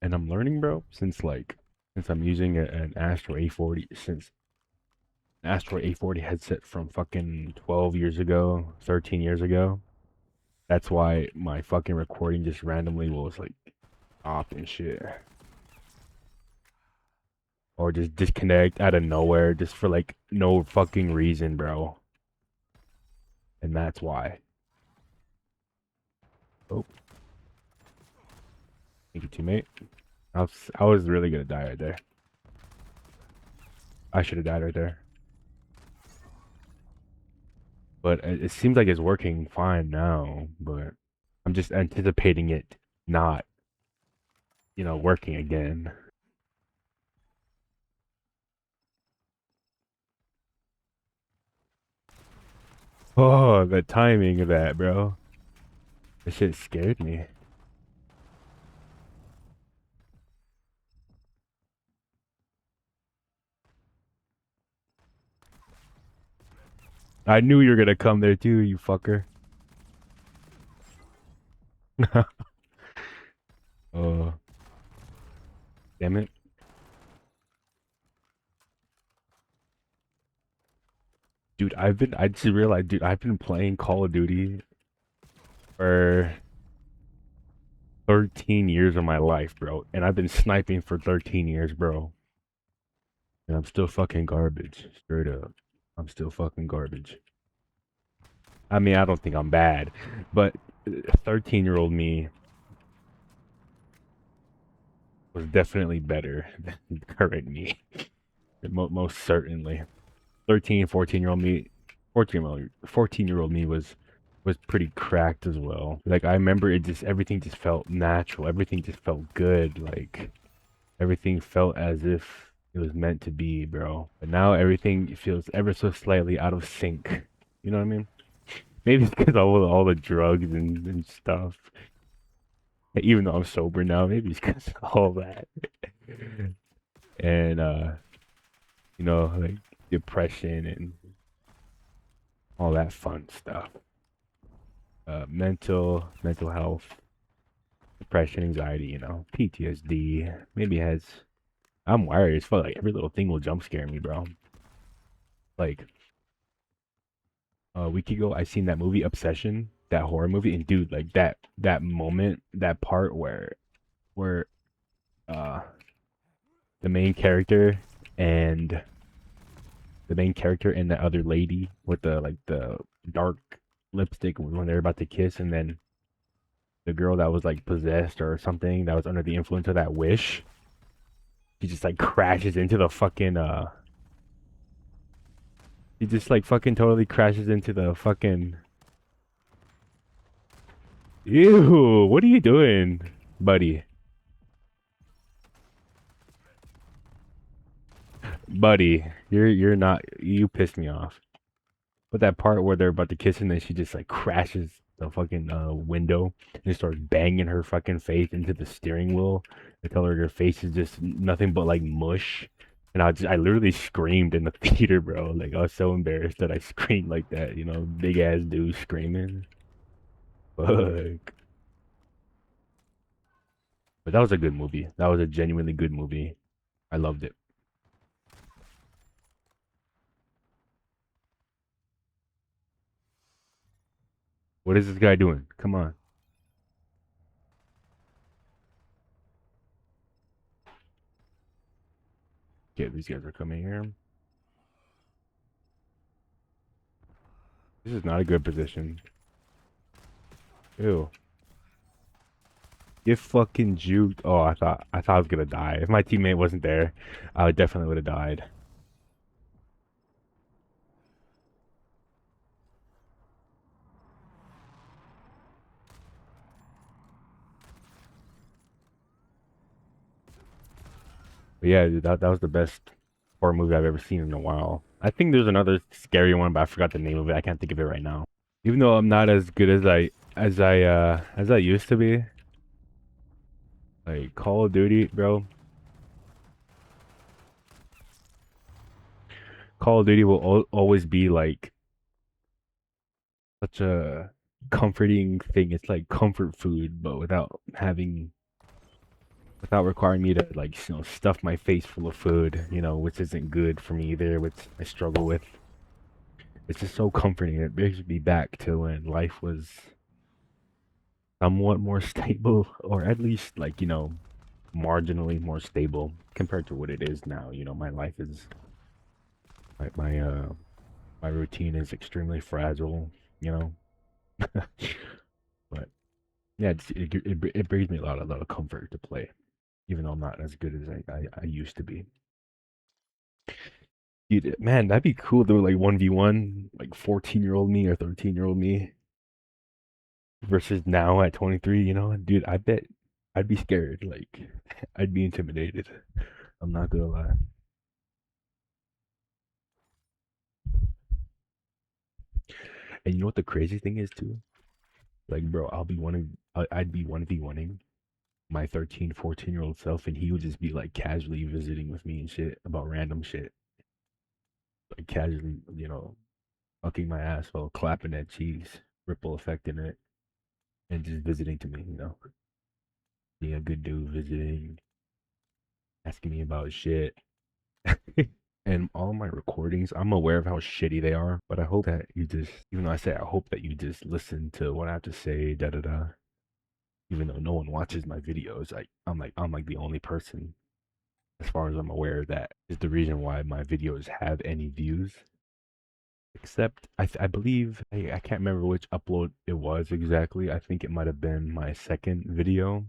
and I'm learning, bro, since I'm using an Astro A40, since Astro A40 headset from fucking 12 years ago, 13 years ago. That's why my fucking recording just randomly was like off and shit. Or just disconnect out of nowhere just for like no fucking reason, bro. And that's why. Oh, thank you, teammate. I was really gonna die right there. I should have died right there. But it seems like it's working fine now, but I'm just anticipating it not, working again. Oh, the timing of that, bro. This shit scared me. I knew you were gonna come there too, you fucker. Oh, damn it. Dude, I just realized, dude, I've been playing Call of Duty for 13 years of my life, bro. And I've been sniping for 13 years, bro. And I'm still fucking garbage. Straight up. I'm still fucking garbage. I mean, I don't think I'm bad, but 13-year-old me was definitely better than current me. Most certainly. 13, 14-year-old me, 14-year-old me was pretty cracked as well. Like I remember it just everything just felt natural. Everything just felt good. Like everything felt as if it was meant to be, bro. But now everything feels ever so slightly out of sync. You know what I mean? Maybe it's because all the drugs and stuff. Even though I'm sober now, maybe it's because of all that. And like depression and all that fun stuff. Mental health, depression, anxiety, PTSD. Maybe has. I'm wired. It's felt like every little thing will jump scare me, bro. Like a week ago, I seen that movie Obsession, that horror movie, and dude, like that moment, that part where uh the main character and the main character and the other lady with the dark lipstick when they're about to kiss, and then the girl that was like possessed or something that was under the influence of that wish, she just like crashes into the fucking he just like fucking totally crashes into the fucking. Ew, what are you doing, buddy? Buddy, you're not, you pissed me off. But that part where they're about to kiss and then she just like crashes the fucking window and starts banging her fucking face into the steering wheel until her face is just nothing but like mush. And I literally screamed in the theater, bro. Like I was so embarrassed that I screamed like that, big ass dude screaming. Fuck. But that was a good movie. That was a genuinely good movie. I loved it. What is this guy doing? Come on. Okay, these guys are coming here. This is not a good position. Ew. Get fucking juked. Oh, I thought I was gonna die. If my teammate wasn't there, I would definitely would have died. But yeah, dude, that was the best horror movie I've ever seen in a while. I think there's another scary one, but I forgot the name of it. I can't think of it right now. Even though I'm not as good as I used to be, like Call of Duty, bro. Call of Duty will always be like such a comforting thing. It's like comfort food, but without having without requiring me to like stuff my face full of food, which isn't good for me either, which I struggle with. It's just so comforting. It brings me back to when life was somewhat more stable, or at least like, marginally more stable compared to what it is now. My life is my routine is extremely fragile, you know. But yeah, it brings me a lot of comfort to play, even though I'm not as good as I used to be. Dude, man, that'd be cool though, like 1v1, like 14-year-old me or 13-year-old me versus now at 23, dude, I bet I'd be scared. Like, I'd be intimidated. I'm not gonna lie. And you know what the crazy thing is too? Like, bro, I'd be 1v1ing my 13, 14-year-old self, and he would just be like casually visiting with me and shit about random shit. Like, casually, fucking my ass while clapping that cheese, ripple effect in it, and just visiting to me, being a good dude visiting, asking me about shit. And all my recordings, I'm aware of how shitty they are, but I hope that you just, even though I say I hope that you just listen to what I have to say, da da da. Even though no one watches my videos, I'm like the only person, as far as I'm aware, that is the reason why my videos have any views. Except I believe I can't remember which upload it was exactly. I think it might have been my second video.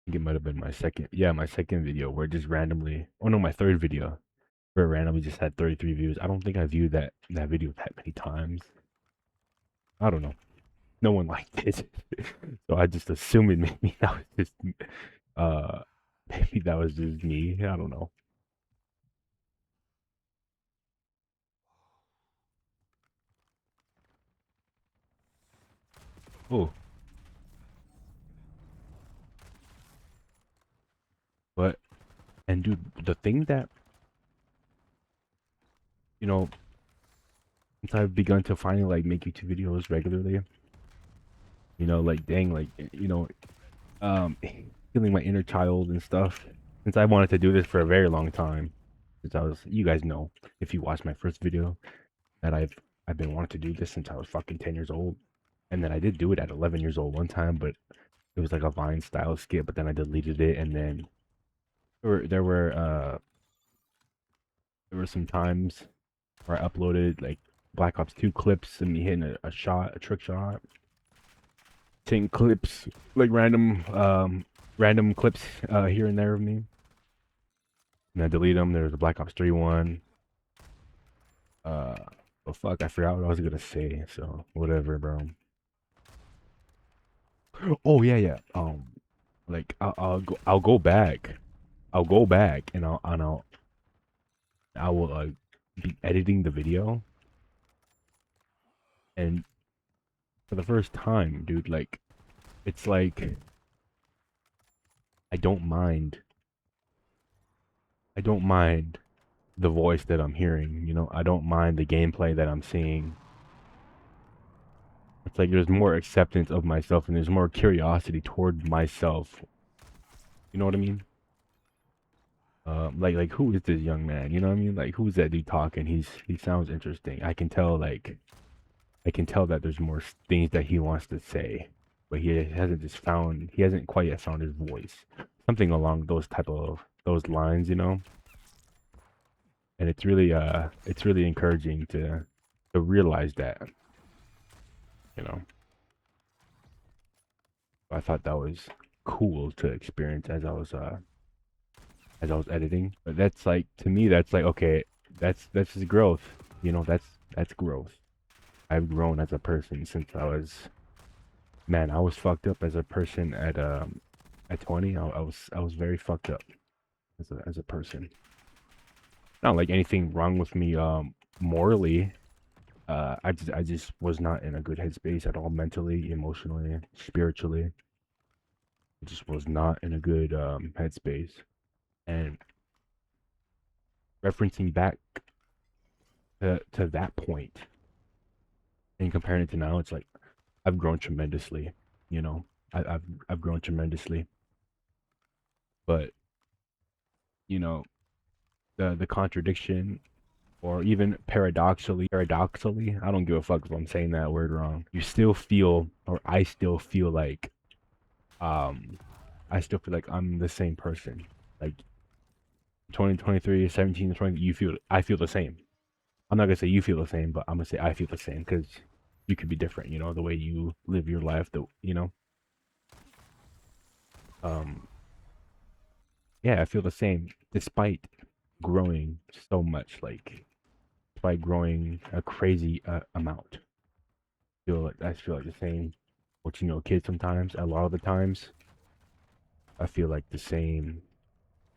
I think it might have been my second, yeah, my second video where it just randomly, oh no, my third video where it randomly just had 33 views. I don't think I viewed that video that many times. I don't know. No one liked it, so I just assumed it maybe that was just uh maybe that was just me. I don't know. Oh, but and dude, the thing that you know, since I've begun to finally like make YouTube videos regularly, like dang, like healing my inner child and stuff. Since I wanted to do this for a very long time, since you guys know, if you watched my first video, that I've been wanting to do this since I was fucking 10 years old, and then I did do it at 11 years old one time, but it was like a Vine style skit, but then I deleted it, and then there were some times where I uploaded like Black Ops 2 clips and me hitting a trick shot, 10 clips, like random clips here and there of me. And I delete them. There's a Black Ops 3 one. Uh, but fuck, I forgot what I was gonna say. So whatever, bro. Oh yeah, yeah. Like I'll go back. I'll go back and I will be editing the video, and for the first time, dude, like it's like I don't mind. I don't mind the voice that I'm hearing. I don't mind the gameplay that I'm seeing. It's like there's more acceptance of myself and there's more curiosity toward myself. You know what I mean? Like who is this young man? You know what I mean? Like who's that dude talking? He sounds interesting. I can tell that there's more things that he wants to say, but he hasn't quite yet found his voice. Something along those lines. And it's really encouraging to realize that, you know. I thought that was cool to experience as I was editing. But that's like to me that's like okay, that's just growth. That's growth. I've grown as a person since I was fucked up as a person at 20. I was very fucked up as a person. Not like anything wrong with me morally. I just was not in a good headspace at all, mentally, emotionally, spiritually. I just was not in a good headspace. And referencing back to that point and comparing it to now, it's like I've grown tremendously. You know, I've grown tremendously. But you know, the contradiction, or even paradoxically, I don't give a fuck if I'm saying that word wrong. You still feel, or um, I still feel like I'm the same person. Like 2023, 17 to 20, I feel the same. I'm not gonna say you feel the same, but I'm gonna say I feel the same because you could be different. You know, the way you live your life, um, yeah, I feel the same despite growing so much. Like, despite growing a crazy amount. I feel like the same 14-year-old kid sometimes. A lot of the times, I feel like the same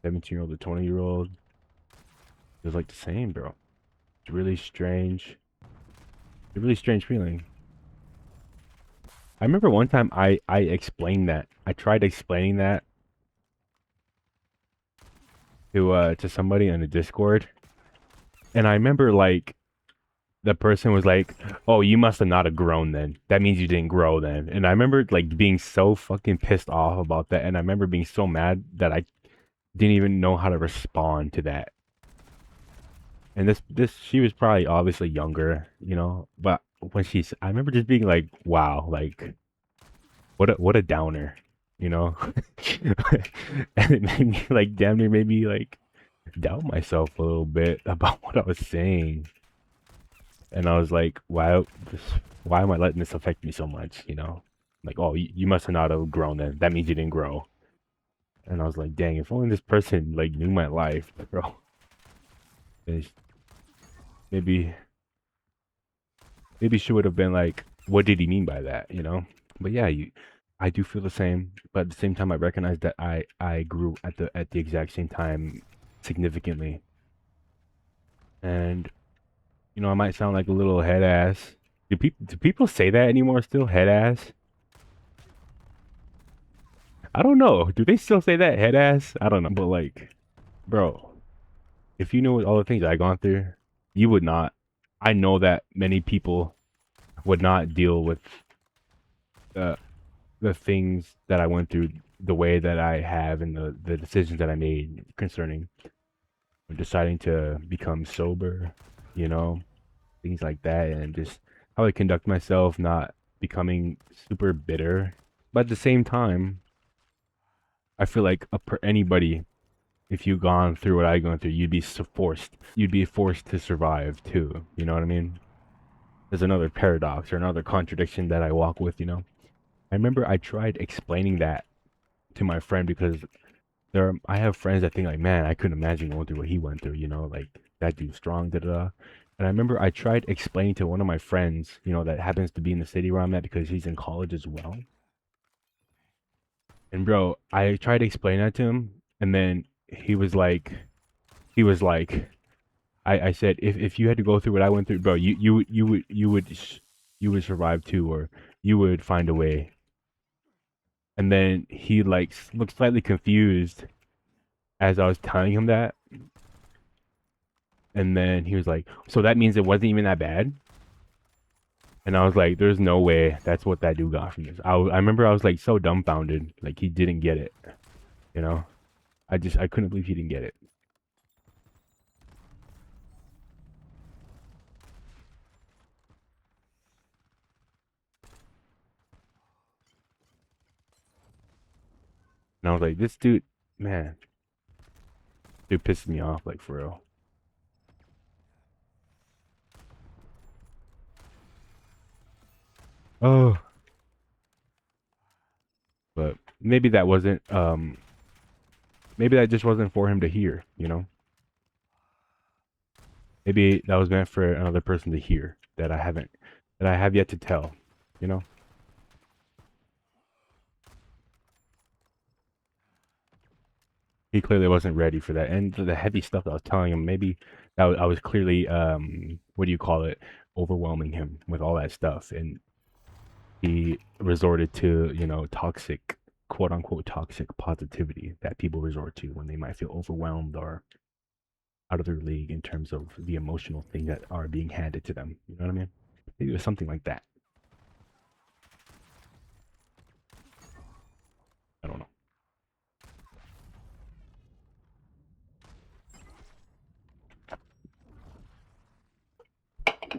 17-year-old to 20-year-old. Feels like the same, bro. It's really strange. It's a really strange feeling. I remember one time I explained that. I tried explaining that to somebody on the Discord, and I remember like the person was like, "Oh, you must have not have grown then. That means you didn't grow then." And I remember like being so fucking pissed off about that, and I remember being so mad that I didn't even know how to respond to that. And this she was probably obviously younger, but I remember just being like, "Wow, like what a downer," you know? And it made me like damn near made me like doubt myself a little bit about what I was saying. And I was like, why am I letting this affect me so much, Like, oh, you must have not have grown then. That means you didn't grow. And I was like, dang, if only this person like knew my life, bro. then sh- Maybe maybe she would have been like, what did he mean by that? But yeah, I do feel the same, but at the same time I recognize that I grew at the exact same time significantly. And I might sound like a little head ass. Do people say that anymore still? Head ass? I don't know. Do they still say that head ass? I don't know. But like, bro, if you knew all the things I gone through, you would not. I know that many people would not deal with the the things that I went through the way that I have, and the decisions that I made concerning deciding to become sober, you know, things like that, and just how I conduct myself, not becoming super bitter. But at the same time, I feel like anybody, if you gone through what I gone through, you'd be forced to survive too. You know what I mean? There's another paradox or another contradiction that I walk with. I remember I tried explaining that to my friend because I have friends that think like, man, I couldn't imagine going through what he went through. Like that dude's strong, da da. Da. And I remember I tried explaining to one of my friends, that happens to be in the city where I'm at because he's in college as well. And bro, I tried to explain that to him, and then he was like, I said, if you had to go through what I went through, bro, you would survive too, or you would find a way. And then he like looked slightly confused as I was telling him that, and then he was like, "So that means it wasn't even that bad?" And I was like, "There's no way that's what that dude got from this." I remember I was like so dumbfounded, like he didn't get it, you know. I couldn't believe he didn't get it. And I was like, "This dude, man, dude pisses me off, like for real." Oh, but maybe that just wasn't for him to hear. Maybe that was meant for another person to hear that I have yet to tell, you know? He clearly wasn't ready for that. And the heavy stuff that I was telling him, maybe I was clearly, what do you call it, overwhelming him with all that stuff. And he resorted to, toxic, quote unquote, toxic positivity that people resort to when they might feel overwhelmed or out of their league in terms of the emotional things that are being handed to them. You know what I mean? Maybe it was something like that.